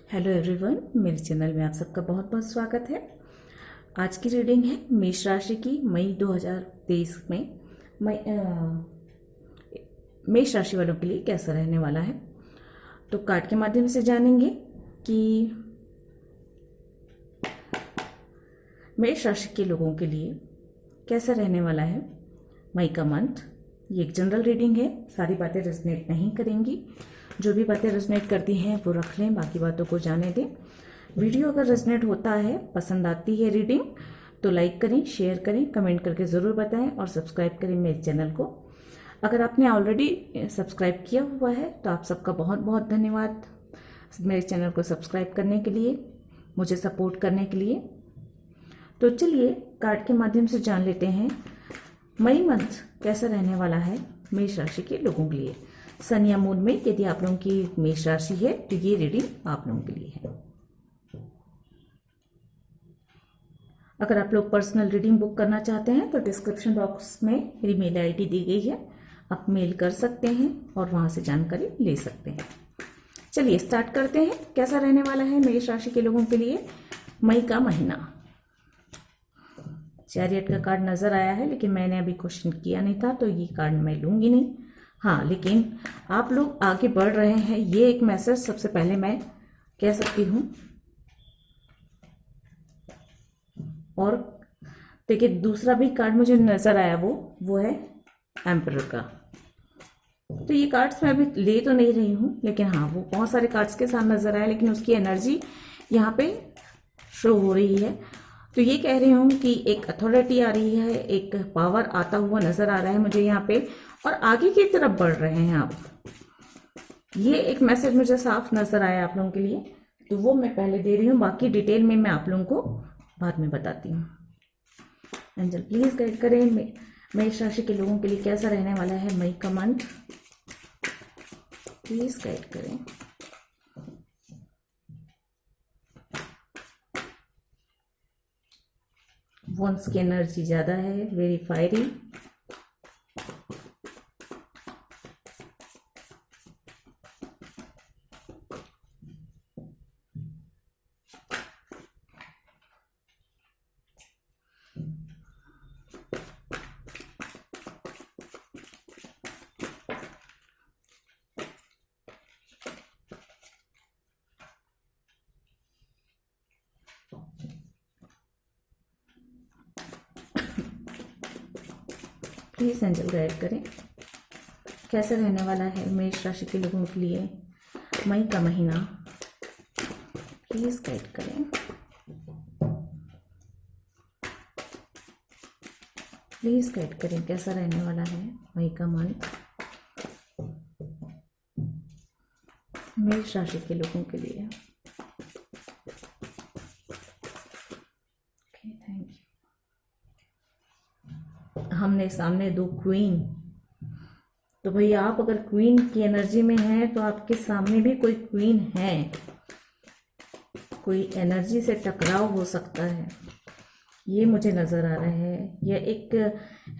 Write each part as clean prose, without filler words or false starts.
Hello everyone, मेरे channel में आप सबका बहुत बहुत स्वागत है। आज की रीडिंग है मेष राशि की मई 2023 में मेष राशि वालों के लिए कैसा रहने वाला है। तो कार्ड के माध्यम से जानेंगे कि मेष राशि के लोगों के लिए कैसा रहने वाला है मई का मंथ। ये एक जनरल रीडिंग है, सारी बातें रेजोनेट नहीं करेंगी। जो भी बातें रेजोनेट करती हैं वो रख लें, बाकी बातों को जाने दें। वीडियो अगर रेजोनेट होता है, पसंद आती है रीडिंग, तो लाइक करें, शेयर करें, कमेंट करके ज़रूर बताएं और सब्सक्राइब करें मेरे चैनल को। अगर आपने ऑलरेडी सब्सक्राइब किया हुआ है तो आप सबका बहुत बहुत धन्यवाद मेरे चैनल को सब्सक्राइब करने के लिए, मुझे सपोर्ट करने के लिए। तो चलिए कार्ड के माध्यम से जान लेते हैं मई मंथ कैसा रहने वाला है मेष राशि के लोगों के लिए। सन या मून में यदि आप लोगों की मेष राशि है तो ये रीडिंग आप लोगों के लिए है। अगर आप लोग पर्सनल रीडिंग बुक करना चाहते हैं तो डिस्क्रिप्शन बॉक्स में मेरी मेल आईडी दी गई है, आप मेल कर सकते हैं और वहां से जानकारी ले सकते हैं। चलिए स्टार्ट करते हैं, कैसा रहने वाला है मेष राशि के लोगों के लिए मई का महीना। चैरियट का कार्ड नजर आया है, लेकिन मैंने अभी क्वेश्चन किया नहीं था तो ये कार्ड मैं लूंगी नहीं। हाँ, लेकिन आप लोग आगे बढ़ रहे हैं, ये एक मैसेज सबसे पहले मैं कह सकती हूँ। और देखिए दूसरा भी कार्ड मुझे नजर आया, वो है एम्परर का। तो ये कार्ड्स मैं अभी ले तो नहीं रही हूँ, लेकिन हाँ वो बहुत सारे कार्ड्स के साथ नजर आया, लेकिन उसकी एनर्जी यहाँ पे शो हो रही है। तो ये कह रही हूँ कि एक अथॉरिटी आ रही है, एक पावर आता हुआ नजर आ रहा है मुझे यहाँ पे, और आगे की तरफ बढ़ रहे हैं आप। ये एक मैसेज मुझे साफ नजर आया आप लोगों के लिए, तो वो मैं पहले दे रही हूँ, बाकी डिटेल में मैं आप लोगों को बाद में बताती हूँ। एंजल प्लीज गाइड करें मेष राशि के लोगों के लिए कैसा रहने वाला है मई का मंथ, प्लीज गाइड करें। वंस की एनर्जी ज्यादा है, very fiery. Please angel guide करें कैसा रहने वाला है मेष राशि के लोगों के लिए मई का महीना, प्लीज गाइड करें। प्लीज गाइड करें कैसा रहने वाला है मई का मंथ मेष राशि के लोगों के लिए। Thank you. हमने सामने दो क्वीन, तो भाई आप अगर क्वीन की एनर्जी में हैं तो आपके सामने भी कोई क्वीन है, कोई एनर्जी से टकराव हो सकता है, ये मुझे नजर आ रहा है। या एक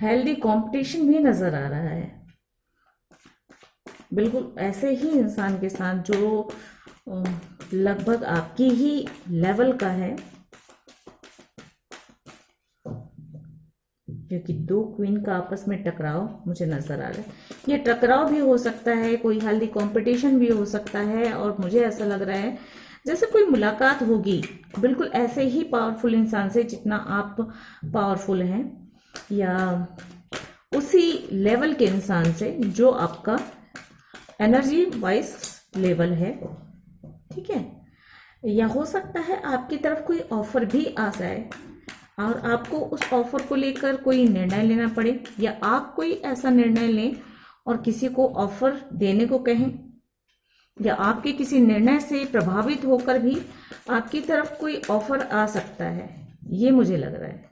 हेल्दी कंपटीशन भी नजर आ रहा है, बिल्कुल ऐसे ही इंसान के साथ जो लगभग आपकी ही लेवल का है, क्योंकि दो क्वीन का आपस में टकराव मुझे नजर आ रहा है। ये टकराव भी हो सकता है, कोई हेल्दी कंपटीशन भी हो सकता है, और मुझे ऐसा लग रहा है जैसे कोई मुलाकात होगी बिल्कुल ऐसे ही पावरफुल इंसान से जितना आप पावरफुल हैं, या उसी लेवल के इंसान से जो आपका एनर्जी वाइज लेवल है, ठीक है। या हो सकता है आपकी तरफ कोई ऑफर भी आ जाए और आपको उस ऑफर को लेकर कोई निर्णय लेना पड़े, या आप कोई ऐसा निर्णय लें और किसी को ऑफर देने को कहें, या आपके किसी निर्णय से प्रभावित होकर भी आपकी तरफ कोई ऑफर आ सकता है, ये मुझे लग रहा है।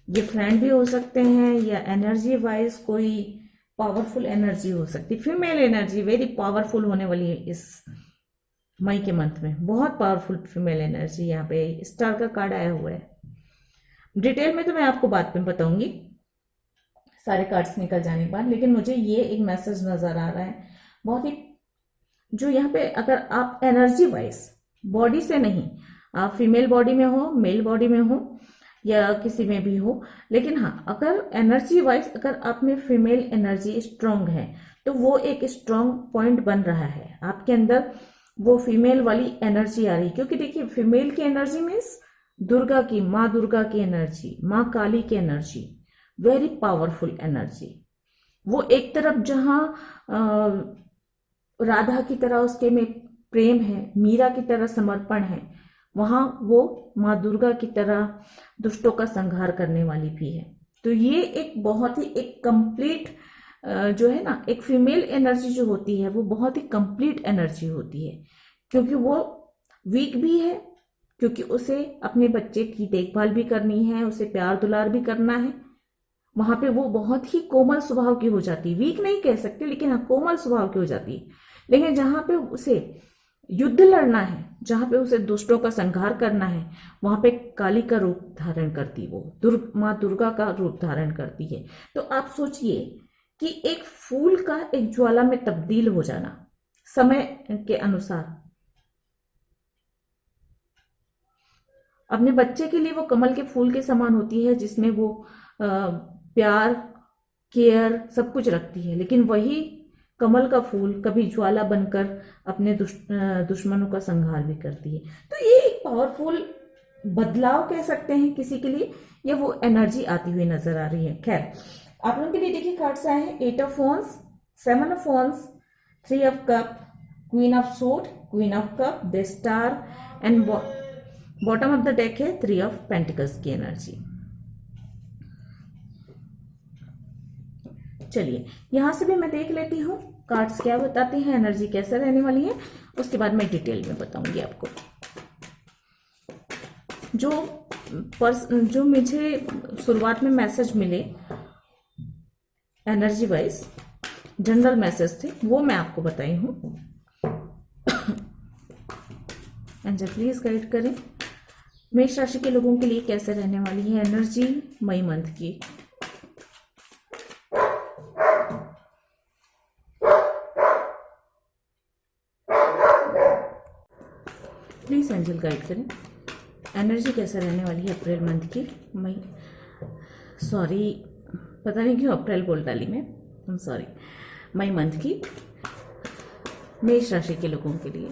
ये फ्रेंड भी हो सकते हैं, या एनर्जी वाइज कोई पावरफुल एनर्जी हो सकती है। फीमेल एनर्जी वेरी पावरफुल होने वाली है इस मई के मंथ में, बहुत पावरफुल फीमेल एनर्जी। यहाँ पे स्टार का कार्ड आया हुआ है, डिटेल में तो मैं आपको बाद में बताऊंगी सारे कार्ड्स निकल जाने के बाद, लेकिन मुझे ये एक मैसेज नजर आ रहा है, बहुत ही जो यहाँ पे अगर आप एनर्जी वाइज बॉडी से नहीं, आप फीमेल बॉडी में हो, मेल बॉडी में हो या किसी में भी हो, लेकिन हाँ अगर एनर्जी वाइज अगर आप में फीमेल एनर्जी स्ट्रांग है तो वो एक स्ट्रांग पॉइंट बन रहा है आपके अंदर, वो फीमेल वाली एनर्जी आ रही। क्योंकि देखिए फीमेल की एनर्जी मीन्स दुर्गा की, माँ दुर्गा की एनर्जी, माँ काली की एनर्जी, वेरी पावरफुल एनर्जी। वो एक तरफ जहां राधा की तरह उसके में प्रेम है, मीरा की तरह समर्पण है, वहां वो माँ दुर्गा की तरह दुष्टों का संहार करने वाली भी है। तो ये एक बहुत ही एक कंप्लीट जो है ना, एक फीमेल एनर्जी जो होती है वो बहुत ही कंप्लीट एनर्जी होती है। क्योंकि वो वीक भी है, क्योंकि उसे अपने बच्चे की देखभाल भी करनी है, उसे प्यार दुलार भी करना है। वहां पे वो बहुत ही कोमल स्वभाव की हो जाती है, वीक नहीं कह सकते लेकिन हाँ कोमल स्वभाव की हो जाती है। लेकिन जहां पे उसे युद्ध लड़ना है, जहां पे उसे दुष्टों का संहार करना है, वहां पे काली का रूप धारण करती, वो माँ दुर्गा का रूप धारण करती है। तो आप सोचिए कि एक फूल का एक ज्वाला में तब्दील हो जाना समय के अनुसार। अपने बच्चे के लिए वो कमल के फूल के समान होती है, जिसमें वो प्यार केयर सब कुछ रखती है। लेकिन वही कमल का फूल कभी ज्वाला बनकर अपने दुश्मनों का संहार भी करती है। तो ये एक पावरफुल बदलाव कह सकते हैं किसी के लिए, या वो एनर्जी आती हुई नजर आ रही है। खैर आप लोगों के लिए देखिए कार्ड्स आए हैं 8 of wands, 7 of wands, 3 of cup, queen of sword, queen of cup, the star and bottom of the deck है 3 ऑफ पेंटिकल्स की एनर्जी। चलिए यहां से भी मैं देख लेती हूँ कार्ड्स क्या बताते हैं, एनर्जी कैसे रहने वाली है, उसके बाद मैं डिटेल में बताऊंगी आपको। जो मुझे शुरुआत में मैसेज मिले एनर्जी वाइज जनरल मैसेज थे, वो मैं आपको बताई हूँ। एंजल प्लीज गाइड करें मेष राशि के लोगों के लिए कैसे रहने वाली है एनर्जी मई मंथ की। प्लीज एंजल गाइड करें एनर्जी कैसे रहने वाली है अप्रैल मंथ की, मई, सॉरी पता नहीं क्यों अप्रैल बोल डाली मैं, सॉरी, मई मंथ की मेष राशि के लोगों के लिए।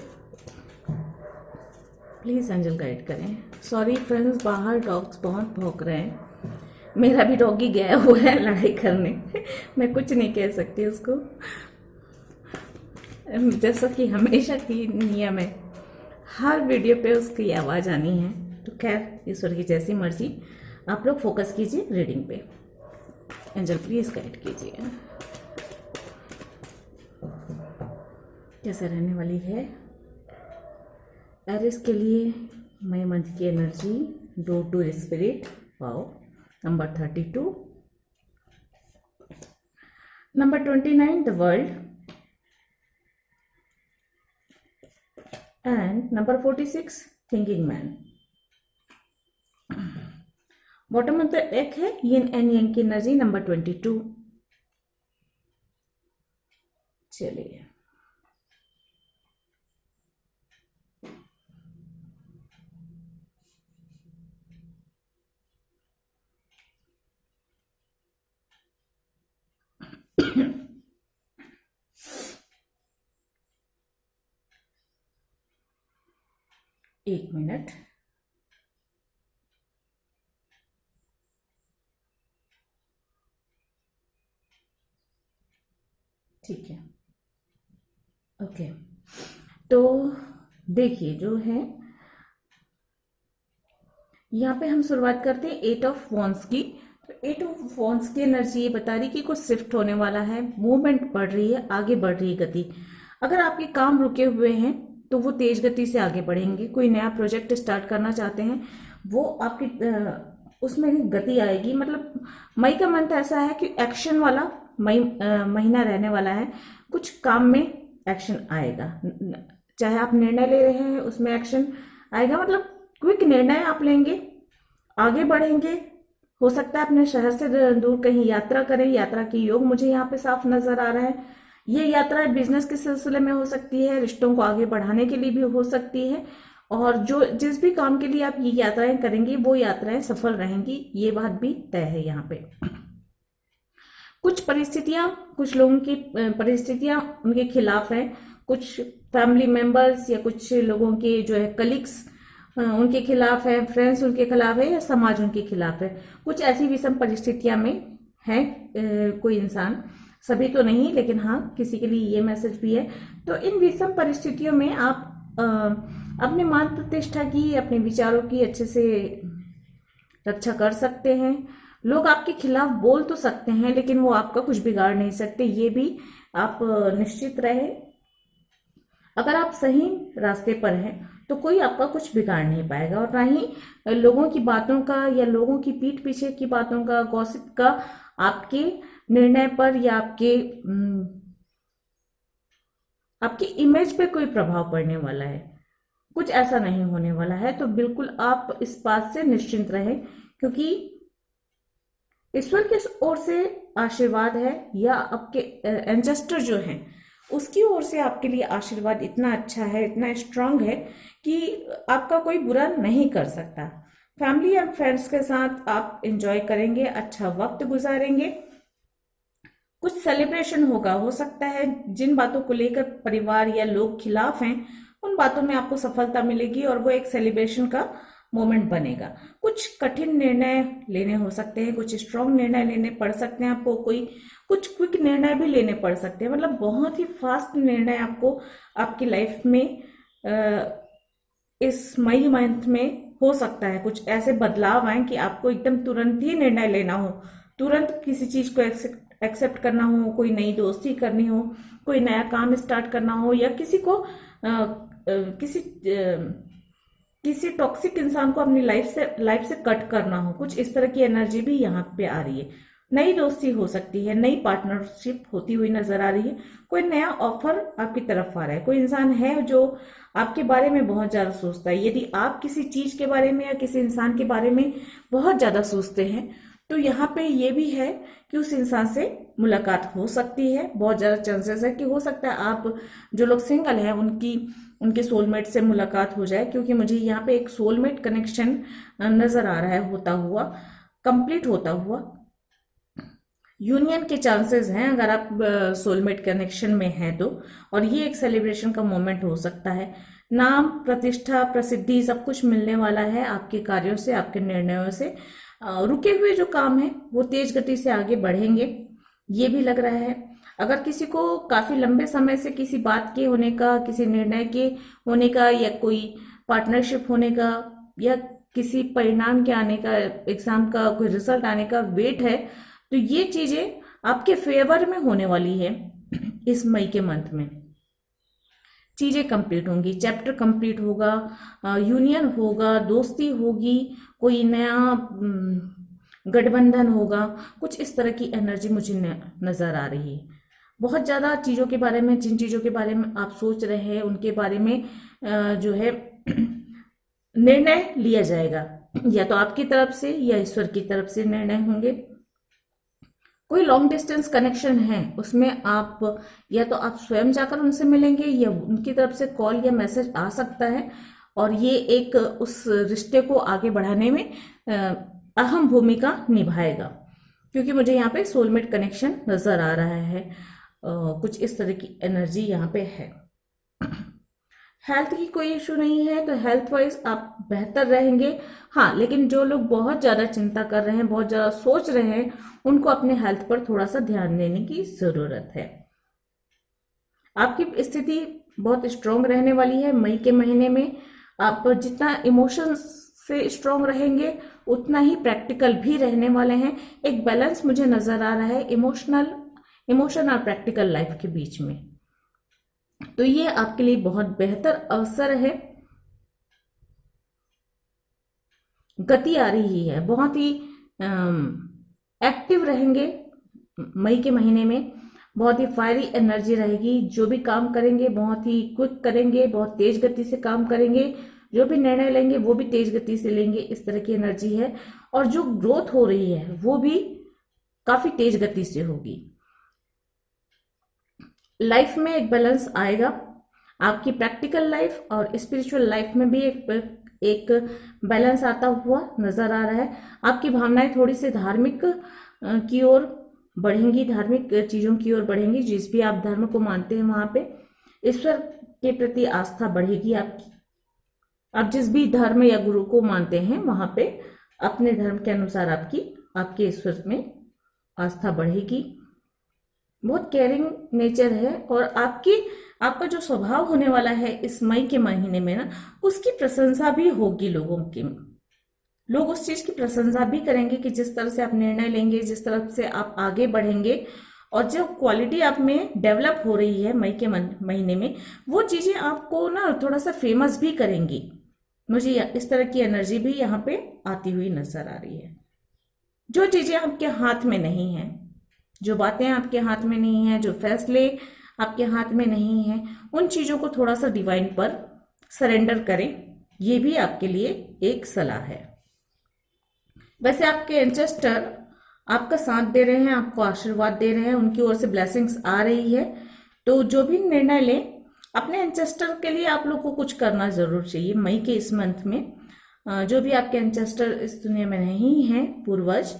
प्लीज एंजल गाइड करें। सॉरी फ्रेंड्स, बाहर डॉग्स बहुत भौंक रहे हैं, मेरा भी डॉगी गया हुआ है लड़ाई करने मैं कुछ नहीं कह सकती उसको, जैसा कि हमेशा की नियम है हर वीडियो पे उसकी आवाज़ आनी है। तो खैर ईश्वर की जैसी मर्जी, आप लोग फोकस कीजिए रीडिंग पे। एंजल प्लीज गाइड कीजिए कैसे रहने वाली है एरिस के लिए मई मंथ की energy. Door to spirit, wow, number 32, number 29 the world, and number 46 thinking man। Bottom of the deck है यिन एंड yang की एनर्जी नंबर 22। चलिए एक मिनट, ठीक है, ओके। तो देखिए जो है यहाँ पे हम शुरुआत करते हैं 8 ऑफ वॉन्ड्स की। तो 8 ऑफ वॉन्ड्स की एनर्जी ये बता रही कि कुछ शिफ्ट होने वाला है, मूवमेंट बढ़ रही है, आगे बढ़ रही है गति। अगर आपके काम रुके हुए हैं तो वो तेज गति से आगे बढ़ेंगे। कोई नया प्रोजेक्ट स्टार्ट करना चाहते हैं वो आपकी उसमें गति आएगी। मतलब मई का मंथ ऐसा है कि एक्शन वाला महीना रहने वाला है। कुछ काम में एक्शन आएगा, चाहे आप निर्णय ले रहे हैं उसमें एक्शन आएगा। मतलब क्विक निर्णय आप लेंगे, आगे बढ़ेंगे। हो सकता है अपने शहर से दूर कहीं यात्रा करें, यात्रा की योग मुझे यहाँ पे साफ नजर आ रहा है, ये यात्रा बिजनेस के सिलसिले में हो सकती है, रिश्तों को आगे बढ़ाने के लिए भी हो सकती है, और जो जिस भी काम के लिए आप ये यात्राएं करेंगी वो यात्राएं सफल रहेंगी, ये बात भी तय है यहाँ पे। कुछ परिस्थितियां, कुछ लोगों की परिस्थितियां उनके खिलाफ हैं, कुछ फैमिली मेंबर्स या कुछ लोगों के जो है कलीग्स उनके खिलाफ है, फ्रेंड्स उनके खिलाफ है, या समाज उनके खिलाफ है। कुछ ऐसी विषम परिस्थितियां में है कोई इंसान, सभी तो नहीं, लेकिन हाँ किसी के लिए ये मैसेज भी है। तो इन विषम परिस्थितियों में आप अपने मान प्रतिष्ठा की, अपने विचारों की अच्छे से रक्षा कर सकते हैं। लोग आपके खिलाफ बोल तो सकते हैं, लेकिन वो आपका कुछ बिगाड़ नहीं सकते, ये भी आप निश्चित रहे। अगर आप सही रास्ते पर हैं तो कोई आपका कुछ बिगाड़ नहीं पाएगा, और ना ही लोगों की बातों का या लोगों की पीठ पीछे की बातों का, गॉसिप का आपके निर्णय पर या आपकी इमेज पे कोई प्रभाव पड़ने वाला है। कुछ ऐसा नहीं होने वाला है, तो बिल्कुल आप इस बात से निश्चिंत रहें, क्योंकि ईश्वर की ओर से आशीर्वाद है, या आपके एंसेस्टर जो हैं उसकी ओर से आपके लिए आशीर्वाद इतना अच्छा है, इतना स्ट्रांग है कि आपका कोई बुरा नहीं कर सकता। फैमिली एंड फ्रेंड्स के साथ आप एंजॉय करेंगे, अच्छा वक्त गुजारेंगे, कुछ सेलिब्रेशन होगा। हो सकता है जिन बातों को लेकर परिवार या लोग खिलाफ हैं उन बातों में आपको सफलता मिलेगी और वो एक सेलिब्रेशन का मोमेंट बनेगा। कुछ कठिन निर्णय लेने हो सकते हैं, कुछ स्ट्रॉन्ग निर्णय लेने पड़ सकते हैं आपको, कुछ क्विक निर्णय भी लेने पड़ सकते हैं, मतलब बहुत ही फास्ट निर्णय आपको आपकी लाइफ में इस मई मंथ में हो सकता है। कुछ ऐसे बदलाव आए कि आपको एकदम तुरंत ही निर्णय लेना हो, तुरंत किसी चीज को एक्सेप्ट करना हो, कोई नई दोस्ती करनी हो, कोई नया काम स्टार्ट करना हो, या किसी को किसी टॉक्सिक इंसान को अपनी लाइफ से कट करना हो। कुछ इस तरह की एनर्जी भी यहाँ पे आ रही है। नई दोस्ती हो सकती है, नई पार्टनरशिप होती हुई नजर आ रही है, कोई नया ऑफर आपकी तरफ आ रहा है। कोई इंसान है जो आपके बारे में बहुत ज्यादा सोचता है। यदि आप किसी चीज के बारे में या किसी इंसान के बारे में बहुत ज्यादा सोचते हैं तो यहाँ पे ये भी है कि उस इंसान से मुलाकात हो सकती है। बहुत ज्यादा चांसेस है कि हो सकता है आप जो लोग सिंगल हैं उनके सोलमेट से मुलाकात हो जाए, क्योंकि मुझे यहाँ पे एक सोलमेट कनेक्शन नजर आ रहा है होता हुआ, कंप्लीट होता हुआ। यूनियन के चांसेस हैं अगर आप सोलमेट कनेक्शन में हैं तो, और ये एक सेलिब्रेशन का मोमेंट हो सकता है। नाम, प्रतिष्ठा, प्रसिद्धि सब कुछ मिलने वाला है आपके कार्यों से, आपके निर्णयों से। रुके हुए जो काम है वो तेज गति से आगे बढ़ेंगे, ये भी लग रहा है। अगर किसी को काफी लंबे समय से किसी बात के होने का, किसी निर्णय के होने का, या कोई पार्टनरशिप होने का, या किसी परिणाम के आने का, एग्जाम का कोई रिजल्ट आने का वेट है, तो ये चीजें आपके फेवर में होने वाली है। इस मई के मंथ में चीजें कंप्लीट होंगी, चैप्टर कंप्लीट होगा, यूनियन होगा, दोस्ती होगी, कोई नया गठबंधन होगा। कुछ इस तरह की एनर्जी मुझे नजर आ रही है। बहुत ज्यादा चीजों के बारे में, जिन चीजों के बारे में आप सोच रहे हैं उनके बारे में जो है निर्णय लिया जाएगा, या तो आपकी तरफ से या ईश्वर की तरफ से निर्णय होंगे। कोई लॉन्ग डिस्टेंस कनेक्शन है उसमें आप या तो आप स्वयं जाकर उनसे मिलेंगे, या उनकी तरफ से कॉल या मैसेज आ सकता है, और ये एक उस रिश्ते को आगे बढ़ाने में अहम भूमिका निभाएगा, क्योंकि मुझे यहाँ पे सोलमेट कनेक्शन नजर आ रहा है। कुछ इस तरह की एनर्जी यहाँ पे है। हेल्थ की कोई इशू नहीं है, तो हेल्थ वाइज आप बेहतर रहेंगे। हाँ, लेकिन जो लोग बहुत ज्यादा चिंता कर रहे हैं, बहुत ज्यादा सोच रहे हैं, उनको अपने हेल्थ पर थोड़ा सा ध्यान देने की जरूरत है। आपकी स्थिति बहुत स्ट्रांग रहने वाली है मई के महीने में। आप जितना इमोशंस से स्ट्रांग रहेंगे उतना ही प्रैक्टिकल भी रहने वाले हैं। एक बैलेंस मुझे नजर आ रहा है इमोशन और प्रैक्टिकल लाइफ के बीच में, तो ये आपके लिए बहुत बेहतर अवसर है। गति आ रही है, बहुत ही एक्टिव रहेंगे मई के महीने में, बहुत ही फायरी एनर्जी रहेगी। जो भी काम करेंगे बहुत ही क्विक करेंगे, बहुत तेज गति से काम करेंगे, जो भी निर्णय लेंगे वो भी तेज गति से लेंगे, इस तरह की एनर्जी है। और जो ग्रोथ हो रही है वो भी काफी तेज गति से होगी। लाइफ में एक बैलेंस आएगा, आपकी प्रैक्टिकल लाइफ और स्पिरिचुअल लाइफ में भी एक बैलेंस आता हुआ नजर आ रहा है। आपकी भावनाएं थोड़ी सी धार्मिक की ओर बढ़ेंगी, धार्मिक चीजों की ओर बढ़ेंगी। जिस भी आप धर्म को मानते हैं वहां पे ईश्वर के प्रति आस्था बढ़ेगी आपकी। आप जिस भी धर्म या गुरु को मानते हैं वहां पे अपने धर्म के अनुसार आपके ईश्वर में आस्था बढ़ेगी। बहुत केयरिंग नेचर है और आपका जो स्वभाव होने वाला है इस मई के महीने में ना, उसकी प्रशंसा भी होगी लोगों की। लोग उस चीज की प्रशंसा भी करेंगे कि जिस तरह से आप निर्णय लेंगे, जिस तरह से आप आगे बढ़ेंगे और जो क्वालिटी आप में डेवलप हो रही है मई के महीने में, वो चीजें आपको ना थोड़ा सा फेमस भी करेंगी। मुझे इस तरह की एनर्जी भी यहाँ पे आती हुई नजर आ रही है। जो चीजें आपके हाथ में नहीं है, जो बातें आपके हाथ में नहीं है, जो फैसले आपके हाथ में नहीं है, उन चीजों को थोड़ा सा डिवाइन पर सरेंडर करें। ये भी आपके लिए एक सलाह है। वैसे आपके एंसेस्टर आपका साथ दे रहे हैं, आपको आशीर्वाद दे रहे हैं, उनकी ओर से ब्लेसिंग्स आ रही है। तो जो भी निर्णय लें अपने एंसेस्टर के लिए आप लोग को कुछ करना जरूर चाहिए मई के इस मंथ में। जो भी आपके एंसेस्टर इस दुनिया में नहीं हैं, पूर्वज,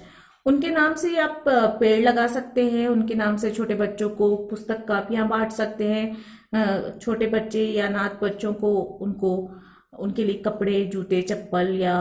उनके नाम से आप पेड़ लगा सकते हैं, उनके नाम से छोटे बच्चों को पुस्तक कापियां बांट सकते हैं। छोटे बच्चे या अनाथ बच्चों को उनके लिए कपड़े, जूते, चप्पल या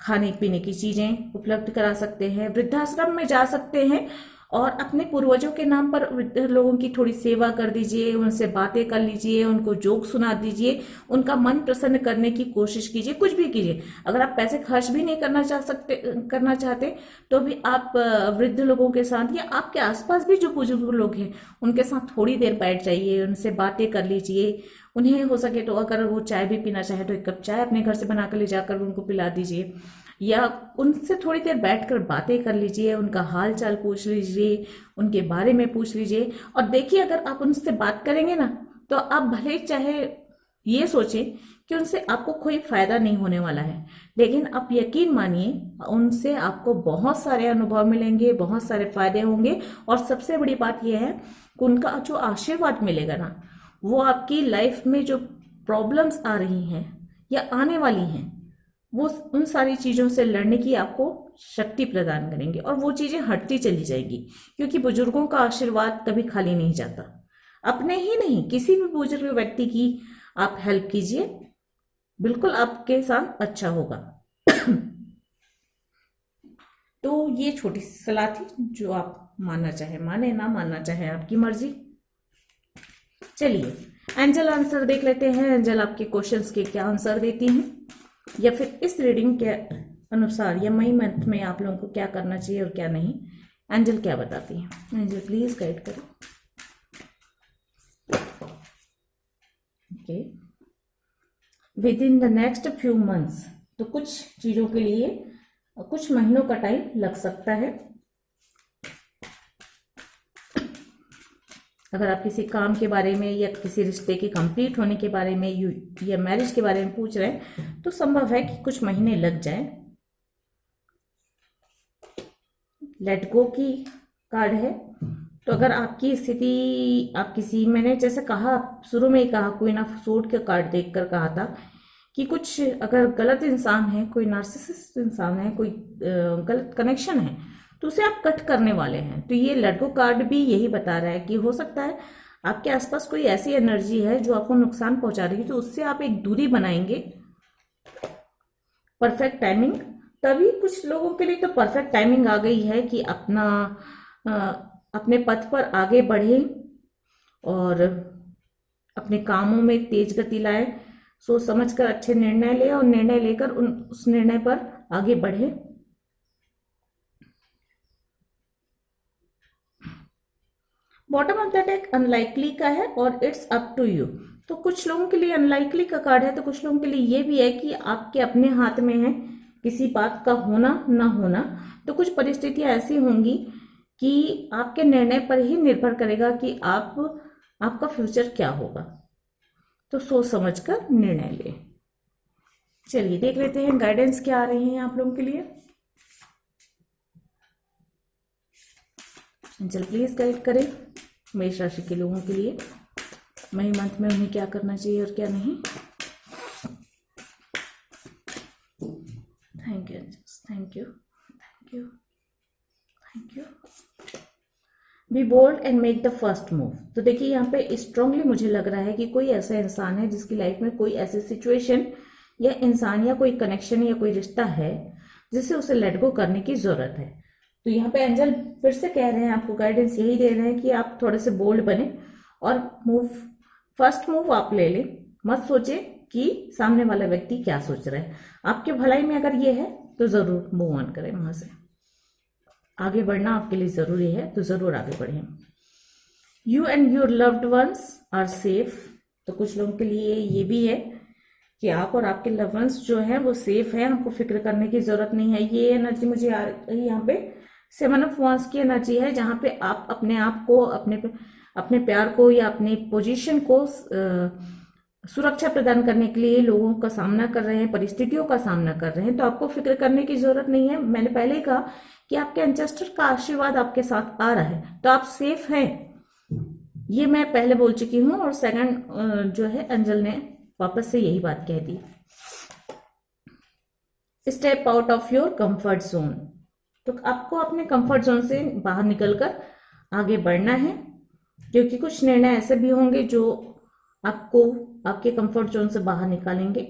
खाने पीने की चीजें उपलब्ध करा सकते हैं। वृद्धाश्रम में जा सकते हैं और अपने पूर्वजों के नाम पर वृद्ध लोगों की थोड़ी सेवा कर दीजिए, उनसे बातें कर लीजिए, उनको जोक सुना दीजिए, उनका मन प्रसन्न करने की कोशिश कीजिए, कुछ भी कीजिए। अगर आप पैसे खर्च भी नहीं करना चाहते तो भी आप वृद्ध लोगों के साथ या आपके आसपास भी जो बुजुर्ग लोग हैं उनके साथ थोड़ी देर बैठ जाइए, उनसे बातें कर लीजिए। उन्हें हो सके तो अगर वो चाय भी पीना चाहे तो 1 कप चाय अपने घर से बनाकर ले जाकर उनको पिला दीजिए, या उनसे थोड़ी देर बैठकर बातें कर लीजिए, उनका हाल चाल पूछ लीजिए, उनके बारे में पूछ लीजिए। और देखिए, अगर आप उनसे बात करेंगे ना तो आप भले चाहे ये सोचें कि उनसे आपको कोई फायदा नहीं होने वाला है, लेकिन आप यकीन मानिए उनसे आपको बहुत सारे अनुभव मिलेंगे, बहुत सारे फायदे होंगे। और सबसे बड़ी बात यह है कि उनका जो आशीर्वाद मिलेगा ना, वो आपकी लाइफ में जो प्रॉब्लम्स आ रही हैं या आने वाली हैं, वो उन सारी चीजों से लड़ने की आपको शक्ति प्रदान करेंगे और वो चीजें हटती चली जाएगी। क्योंकि बुजुर्गों का आशीर्वाद कभी खाली नहीं जाता। अपने ही नहीं, किसी भी बुजुर्ग व्यक्ति की आप हेल्प कीजिए, बिल्कुल आपके साथ अच्छा होगा। तो ये छोटी सी सलाह थी, जो आप मानना चाहे माने, ना मानना चाहे आपकी मर्जी। चलिए एंजल आंसर देख लेते हैं। एंजल आपके क्वेश्चंस के क्या आंसर देती हैं, या फिर इस रीडिंग के अनुसार या मई मंथ में आप लोगों को क्या करना चाहिए और क्या नहीं। एंजल क्या बताती हैं? एंजल प्लीज गाइड करो। Okay, with in the next few months, तो कुछ चीजों के लिए कुछ महीनों का टाइम लग सकता है। अगर आप किसी काम के बारे में या किसी रिश्ते के कंप्लीट होने के बारे में या मैरिज के बारे में पूछ रहे हैं तो संभव है कि कुछ महीने लग जाए। लेट गो की कार्ड है। तो अगर आपकी स्थिति, आप किसी, मैंने जैसे कहा शुरू में ही कहा, क्वीन ऑफ सोर्ड का कार्ड देखकर कहा था कि कुछ अगर गलत इंसान है, कोई नार्सिसिस्ट इंसान है, कोई गलत कनेक्शन है, तो उसे आप कट करने वाले हैं। तो ये लेट गो कार्ड भी यही बता रहा है कि हो सकता है आपके आसपास कोई ऐसी एनर्जी है जो आपको नुकसान पहुंचा रही है, तो उससे आप एक दूरी बनाएंगे। परफेक्ट टाइमिंग, तभी कुछ लोगों के लिए तो परफेक्ट टाइमिंग आ गई है कि अपने पथ पर आगे बढ़े और अपने कामों में तेज गति लाए, सोच समझकर अच्छे निर्णय ले और निर्णय लेकर उस निर्णय पर आगे बढ़े। Bottom of the deck unlikely का है और इट्स अप टू यू। तो कुछ लोगों के लिए अनलाइकली का कार्ड है, तो कुछ लोगों के लिए ये भी है कि आपके अपने हाथ में है किसी बात का होना ना होना। तो कुछ परिस्थितियां ऐसी होंगी कि आपके निर्णय पर ही निर्भर करेगा कि आपका फ्यूचर क्या होगा। तो सोच समझकर निर्णय ले। चलिए देख लेते हैं गाइडेंस क्या आ रही है आप लोगों के लिए। एंजल प्लीज गाइड करें। मेष राशि के लोगों के लिए मई मंथ में उन्हें क्या करना चाहिए और क्या नहीं। Thank you, thank you, thank you, thank you. Be bold and make the first move. तो देखिए यहाँ पे स्ट्रांगली मुझे लग रहा है कि कोई ऐसा इंसान है जिसकी लाइफ में कोई ऐसी सिचुएशन या इंसान या कोई कनेक्शन या कोई रिश्ता है जिससे उसे लेट गो करने की जरूरत है। तो यहाँ पे एंजल फिर से कह रहे हैं, आपको गाइडेंस यही दे रहे हैं कि आप थोड़े से बोल्ड बने और फर्स्ट मूव आप ले लें। मत सोचे कि सामने वाला व्यक्ति क्या सोच रहा है, आपके भलाई में अगर ये है तो जरूर मूव ऑन करें, वहां से आगे बढ़ना आपके लिए जरूरी है, तो जरूर आगे बढ़ें। You and your loved ones are safe. तो कुछ लोगों के लिए ये भी है कि आप और आपके लव्ड वंस जो हैं वो सेफ हैं, आपको फिक्र करने की जरूरत नहीं है। ये एनर्जी मुझे आ रही है यहाँ पे 7 ऑफ वांस की एनर्जी है, जहां पे आप अपने आप को, अपने प्यार को या अपनी पोजीशन को सुरक्षा प्रदान करने के लिए लोगों का सामना कर रहे हैं, परिस्थितियों का सामना कर रहे हैं, तो आपको फिक्र करने की जरूरत नहीं है। मैंने पहले ही कहा कि आपके एंसेस्टर का आशीर्वाद आपके साथ आ रहा है, तो आप सेफ हैं, ये मैं पहले बोल चुकी हूं। और सेकंड जो है एंजल ने वापस से यही बात कह दी, step out of your comfort zone. तो आपको अपने कंफर्ट जोन से बाहर निकलकर आगे बढ़ना है, क्योंकि कुछ निर्णय ऐसे भी होंगे जो आपको आपके कंफर्ट जोन से बाहर निकालेंगे।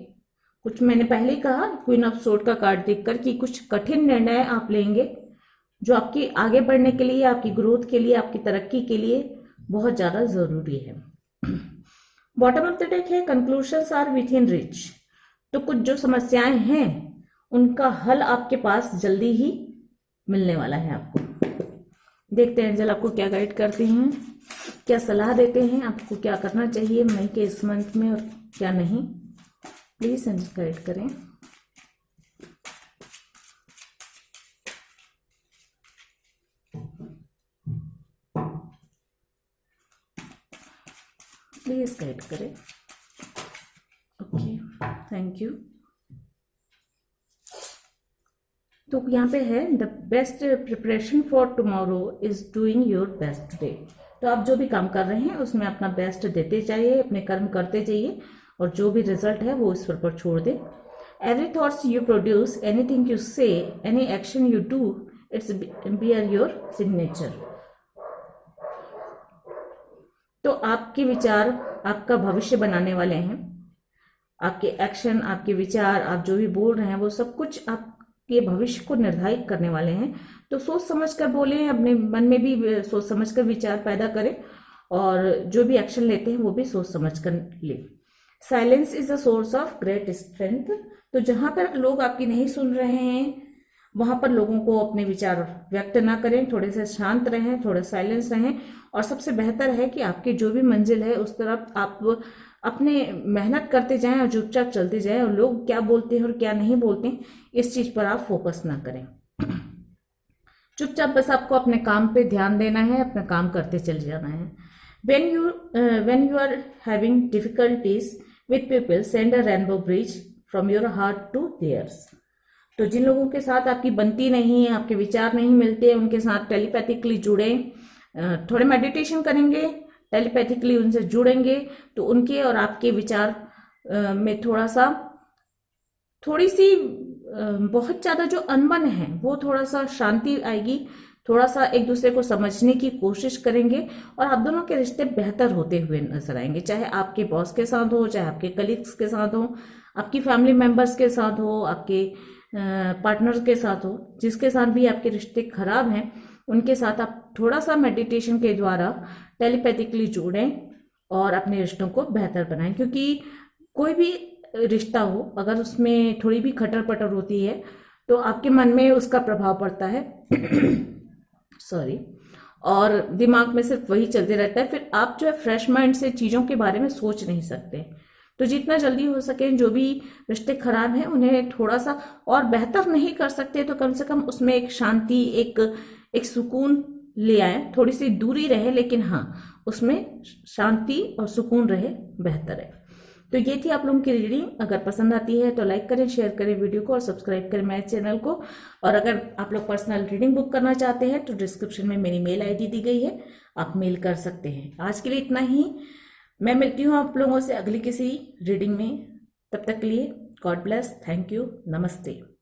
कुछ मैंने पहले ही कहा क्वीन ऑफ सोर्ड का कार्ड देखकर कि कुछ कठिन निर्णय आप लेंगे जो आपकी आगे बढ़ने के लिए, आपकी ग्रोथ के लिए, आपकी तरक्की के लिए बहुत ज्यादा जरूरी है। बॉटम ऑफ द डेक है conclusions are within reach. तो कुछ जो समस्याएं हैं उनका हल आपके पास जल्दी ही मिलने वाला है आपको। देखते हैं एंजल आपको क्या गाइड करते हैं, क्या सलाह देते हैं, आपको क्या करना चाहिए मई के इस मंथ में और क्या नहीं। प्लीज एंजल गाइड करें। प्लीज गाइड करें। Okay, thank you. तो यहाँ पे है the best preparation for tomorrow is doing your best today. तो आप जो भी काम कर रहे हैं उसमें अपना बेस्ट देते जाइए, अपने कर्म करते जाइए और जो भी रिजल्ट है वो ईश्वर पर छोड़ दे। Every thoughts you produce, anything you say, any action you do, it's bear your signature. तो आपके विचार आपका भविष्य बनाने वाले हैं, आपके एक्शन, आपके विचार, आप जो भी बोल रहे हैं वो सब कुछ आपके भविष्य को निर्धारित करने वाले हैं। तो सोच समझ कर बोलें, अपने मन में भी सोच समझ कर विचार पैदा करें और जो भी एक्शन लेते हैं वो भी सोच समझ कर लें। Silence is a source of great strength. तो जहां पर लोग आपकी नहीं सुन रहे हैं वहां पर लोगों को अपने विचार व्यक्त ना करें, थोड़े से शांत रहें, थोड़े साइलेंस रहें। और सबसे बेहतर है कि आपकी जो भी मंजिल है उस तरफ आप अपने मेहनत करते जाएं और चुपचाप चलते जाएं, और लोग क्या बोलते हैं और क्या नहीं बोलते हैं इस चीज पर आप फोकस ना करें। चुपचाप बस आपको अपने काम पे ध्यान देना है, अपना काम करते चले जाना है। when you are having difficulties with people, send a rainbow bridge from your heart to theirs। तो जिन लोगों के साथ आपकी बनती नहीं है, आपके विचार नहीं मिलते, उनके साथ टेलीपैथिकली जुड़े, थोड़े मेडिटेशन करेंगे, टेलीपैथिकली उनसे जुड़ेंगे तो उनके और आपके विचार में थोड़ी सी बहुत ज्यादा जो अनबन है वो थोड़ा सा शांति आएगी, थोड़ा सा एक दूसरे को समझने की कोशिश करेंगे और आप दोनों के रिश्ते बेहतर होते हुए नजर आएंगे। चाहे आपके बॉस के साथ हो, चाहे आपके कलीग्स के साथ हो, आपकी फैमिली मेंबर्स के साथ हो, आपके पार्टनर के साथ हो, जिसके साथ भी आपके रिश्ते खराब हैं उनके साथ आप थोड़ा सा मेडिटेशन के द्वारा टेलीपैथिकली जुड़ें और अपने रिश्तों को बेहतर बनाएं। क्योंकि कोई भी रिश्ता हो अगर उसमें थोड़ी भी खटर पटर होती है तो आपके मन में उसका प्रभाव पड़ता है सॉरी, और दिमाग में सिर्फ वही चलते रहता है। फिर आप जो है फ्रेश माइंड से चीजों के बारे में सोच नहीं सकते। तो जितना जल्दी हो सके जो भी रिश्ते खराब हैं उन्हें थोड़ा सा और बेहतर नहीं कर सकते तो कम से कम उसमें एक शांति, एक सुकून ले आए। थोड़ी सी दूरी रहे लेकिन हाँ उसमें शांति और सुकून रहे, बेहतर है। तो ये थी आप लोगों की रीडिंग। अगर पसंद आती है तो लाइक करें, शेयर करें वीडियो को और सब्सक्राइब करें मेरे चैनल को। और अगर आप लोग पर्सनल रीडिंग बुक करना चाहते हैं तो डिस्क्रिप्शन में मेरी मेल आईडी दी गई है, आप मेल कर सकते हैं। आज के लिए इतना ही। मैं मिलती हूँ आप लोगों से अगली किसी रीडिंग में। तब तक के लिए गॉड ब्लेस, थैंक यू, नमस्ते।